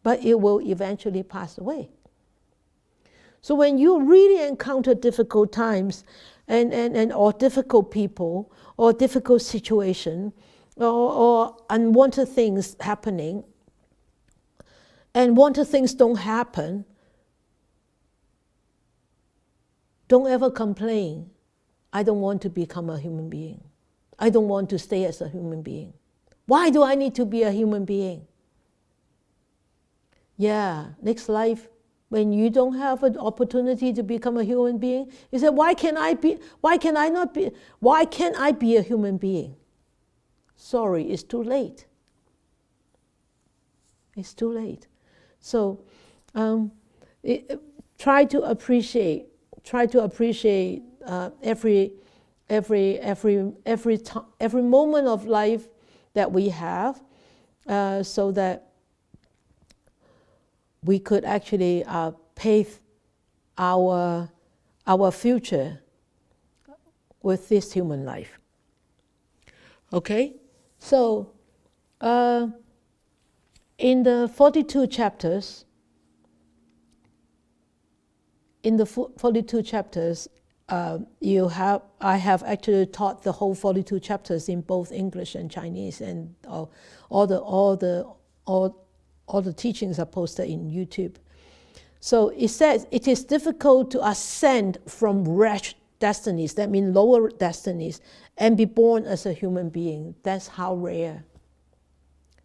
but it will eventually pass away. So when you really encounter difficult times or difficult people or difficult situation or unwanted things happening, and wanted things don't happen, don't ever complain. I don't want to become a human being. I don't want to stay as a human being. Why do I need to be a human being? Yeah, next life, when you don't have an opportunity to become a human being, you say, why can't I be a human being? Sorry, it's too late. It's too late. So try to appreciate every moment of life that we have, so that we could actually pave our future with this human life. Okay, so in the 42 chapters, I have actually taught the whole 42 chapters in both English and Chinese, and all the teachings are posted in YouTube. So it says, it is difficult to ascend from wretch destinies, that means lower destinies, and be born as a human being. That's how rare.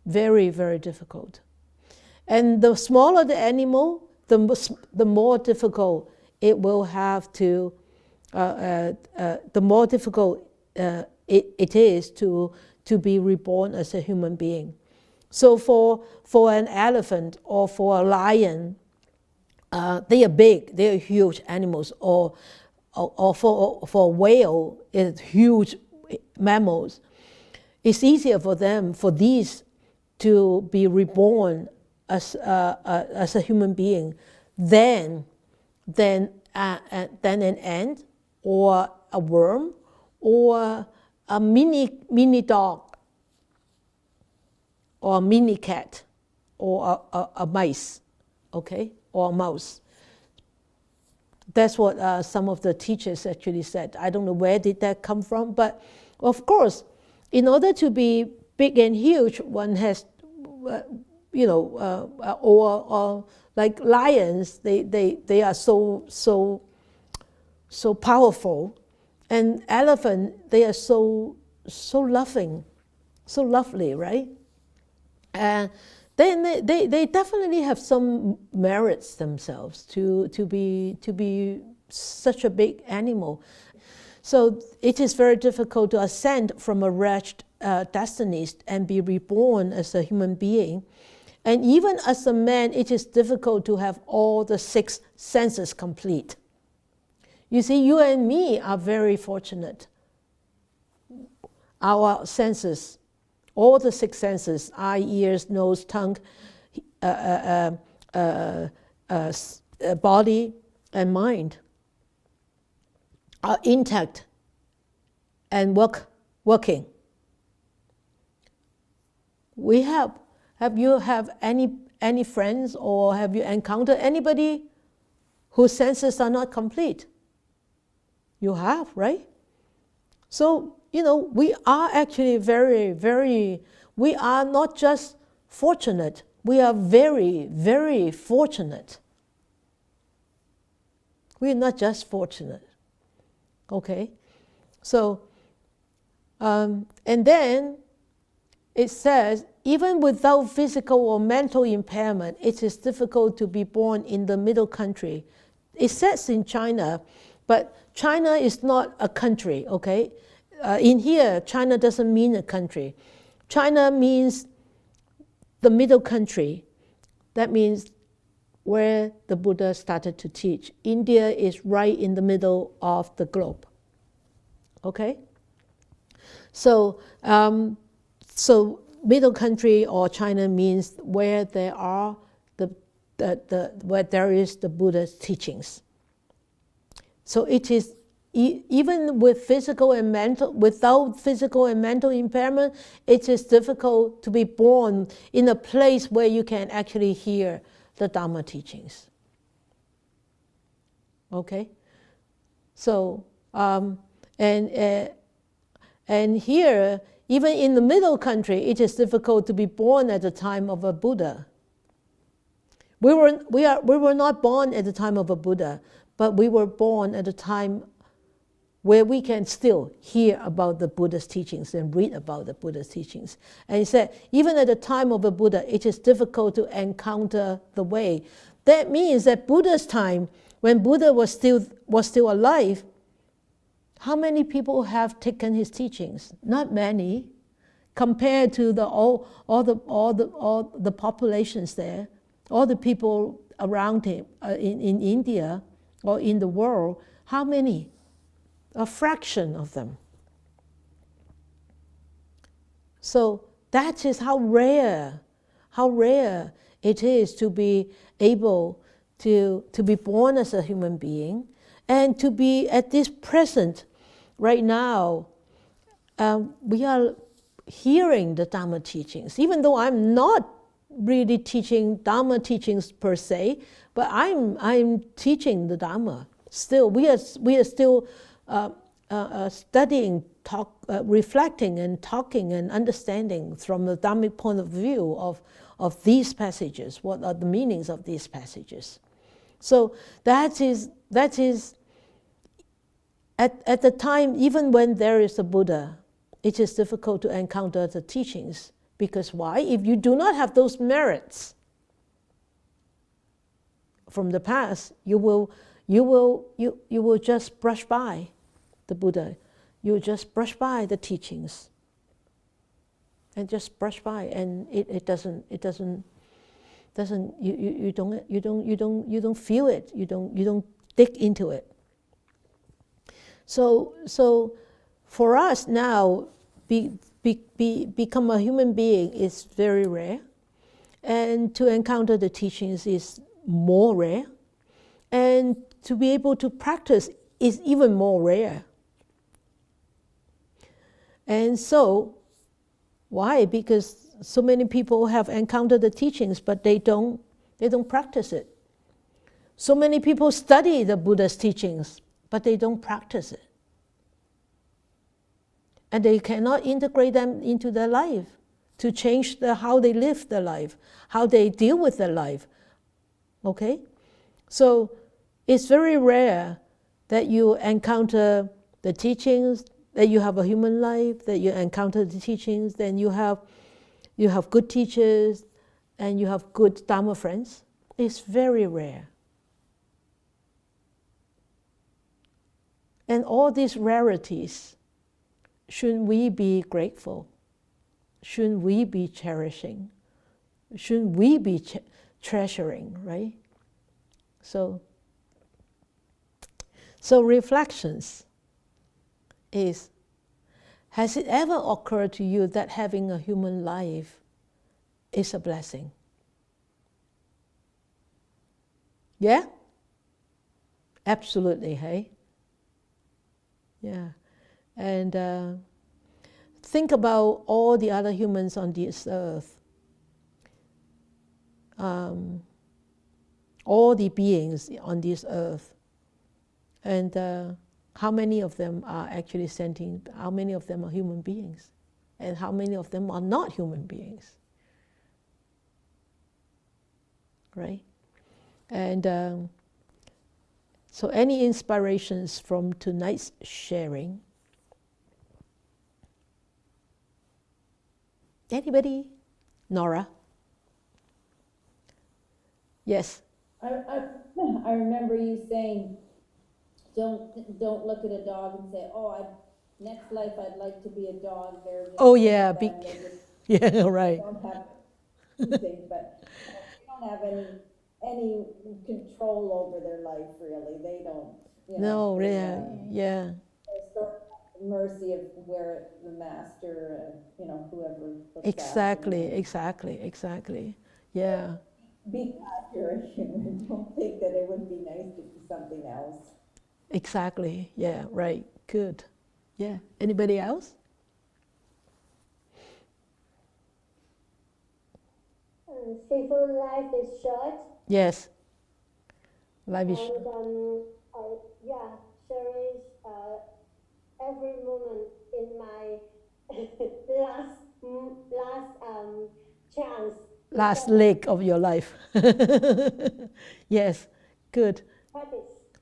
Very, very difficult. And the smaller the animal, the more difficult it will have to, the more difficult it is to be reborn as a human being. So for an elephant or for a lion, they are big, they are huge animals, or for a whale, it's huge mammals. It's easier for them, for these, to be reborn as a human being than an ant or a worm or a mini dog or a mini cat or a mice, okay, or a mouse. That's what some of the teachers actually said. I don't know where did that come from, but of course, in order to be big and huge, one has, or like lions, they are so powerful, and elephant, they are so loving, so lovely, right? And then they definitely have some merits themselves to be such a big animal. So it is very difficult to ascend from a wretched destinies and be reborn as a human being. And even as a man, it is difficult to have all the 6 senses complete. You see, you and me are very fortunate. Our senses, all the 6 senses, eye, ears, nose, tongue, body, and mind, are intact and working. Have you any friends, or have you encountered anybody whose senses are not complete? You have, right? So, we are actually we are not just fortunate, we are very, very fortunate. We are not just fortunate. Okay? So, and then it says, even without physical or mental impairment, it is difficult to be born in the middle country. It says in China, but China is not a country, okay? In here, China doesn't mean a country. China means the middle country. That means where the Buddha started to teach. India is right in the middle of the globe. Okay? So, middle country or China means where there are where there is the Buddha's teachings. So it is even with without physical and mental impairment, it is difficult to be born in a place where you can actually hear the Dharma teachings. Okay, so and here, even in the middle country, it is difficult to be born at the time of a Buddha. We were not born at the time of a Buddha, but we were born at a time where we can still hear about the Buddha's teachings and read about the Buddha's teachings. And he said, even at the time of a Buddha, it is difficult to encounter the way. That means that Buddha's time, when Buddha was still alive, how many people have taken his teachings? Not many, compared to all the populations there, all the people around him in India or in the world. How many? A fraction of them. So that is how rare it is to be able to be born as a human being, and to be at this present, right now, we are hearing the Dharma teachings. Even though I'm not really teaching Dharma teachings per se, but I'm teaching the Dharma. Still, we are still studying, reflecting and talking and understanding from the Dhammic point of view of these passages. What are the meanings of these passages? So that is At the time, even when there is a Buddha, it is difficult to encounter the teachings. Because why? If you do not have those merits from the past, you will just brush by the Buddha. You will just brush by the teachings. And just brush by, and it doesn't you don't feel it. You don't dig into it. So for us now, become a human being is very rare, and to encounter the teachings is more rare, and to be able to practice is even more rare. And so, why? Because so many people have encountered the teachings, but they don't practice it. So many people study the Buddha's teachings, but they don't practice it. And they cannot integrate them into their life to change how they live their life, how they deal with their life. Okay? So it's very rare that you encounter the teachings, that you have a human life, that you encounter the teachings, then you have good teachers, and you have good Dharma friends. It's very rare. And all these rarities, shouldn't we be grateful? Shouldn't we be cherishing? Shouldn't we be treasuring, right? So reflections is, has it ever occurred to you that having a human life is a blessing? Yeah? Absolutely, hey? Yeah. And think about all the other humans on this earth. All the beings on this earth. And how many of them are actually sentient? How many of them are human beings? And how many of them are not human beings? Right? And so any inspirations from tonight's sharing? Anybody? Nora? Yes. I remember you saying, don't look at a dog and say, next life I'd like to be a dog. Oh yeah, yeah, right. They don't have anything, but they don't have any control over their life really. They don't. No, yeah. They're sort of at the mercy of where the master, whoever looks Exactly. Yeah. Be glad you're a human. Don't think that it would be nice to be something else. Exactly. Yeah, right. Good. Yeah. Anybody else? Seafood life is short. Yes. Life is short. And cherish every moment in my last chance. Last leg of your life. Yes. Good.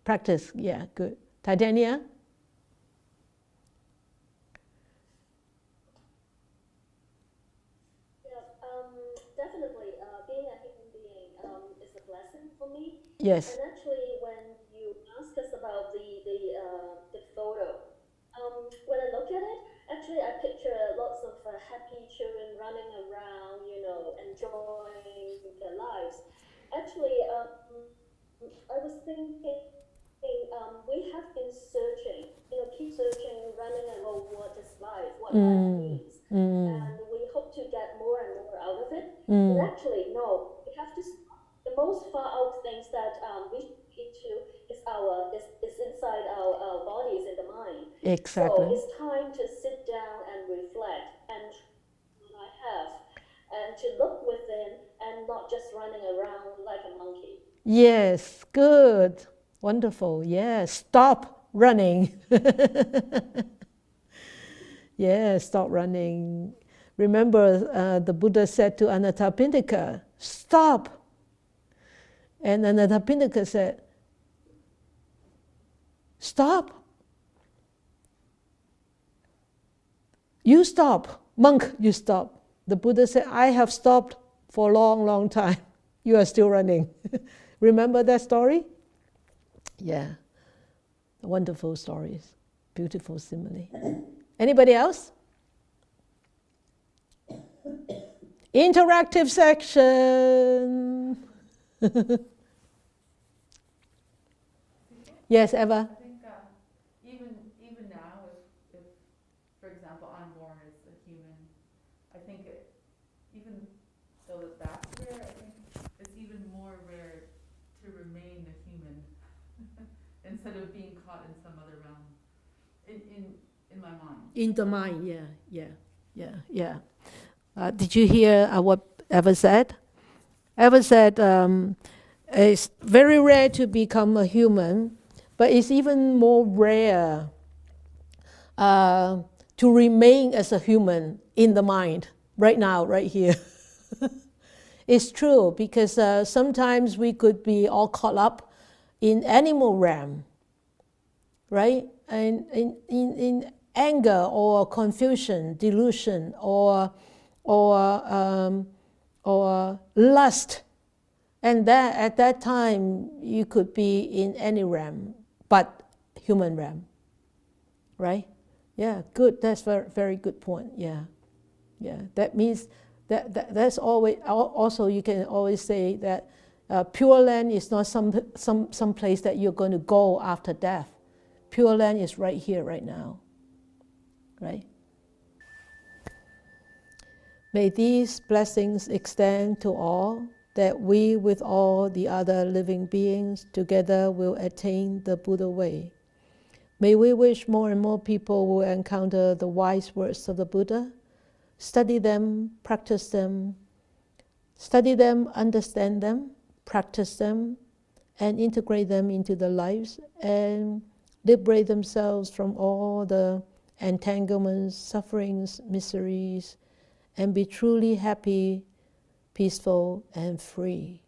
Practice. Yeah. Good. Titania? Definitely, being a human being is a blessing for me. Yes. And actually, when you ask us about the photo, when I look at it, actually I picture lots of happy children running around, enjoying their lives. Actually, I was thinking, we have been searching, keep searching, running around what is life, what life means. And we hope to get more and more out of it. But actually, no, we have to stop. The most far out things that we should get to is inside our bodies and the mind. Exactly. So it's time to sit down and reflect and what I have, and to look within and not just running around like a monkey. Yes, good. Wonderful. Yes, stop running. Yes, stop running. Remember, the Buddha said to Anathapindika, stop. And Anathapindika said, stop. You stop. Monk, you stop. The Buddha said, I have stopped for a long, long time. You are still running. Remember that story? Yeah. Wonderful stories. Beautiful simile. Anybody else? Interactive section. Yes, Eva? I think even now, if, for example, I'm born as a human, I think even though that's rare, I think it's even more rare to remain a human instead of being caught in some other realm. In my mind. In the mind, Yeah. Did you hear what Eva said? Eva said it's very rare to become a human, but it's even more rare to remain as a human in the mind, right now, right here. It's true, because sometimes we could be all caught up in animal realm, right? And in anger or confusion, delusion, or lust, and that at that time you could be in any realm but human realm, right? Yeah, good. That's very, very good point. Yeah. That means that's always also, you can always say that Pure Land is not some place that you're going to go after death. Pure Land is right here, right now, right? May these blessings extend to all, that we with all the other living beings together will attain the Buddha way. May we wish more and more people will encounter the wise words of the Buddha, study them, practice them, understand them, practice them, and integrate them into their lives, and liberate themselves from all the entanglements, sufferings, miseries, and be truly happy, peaceful, and free.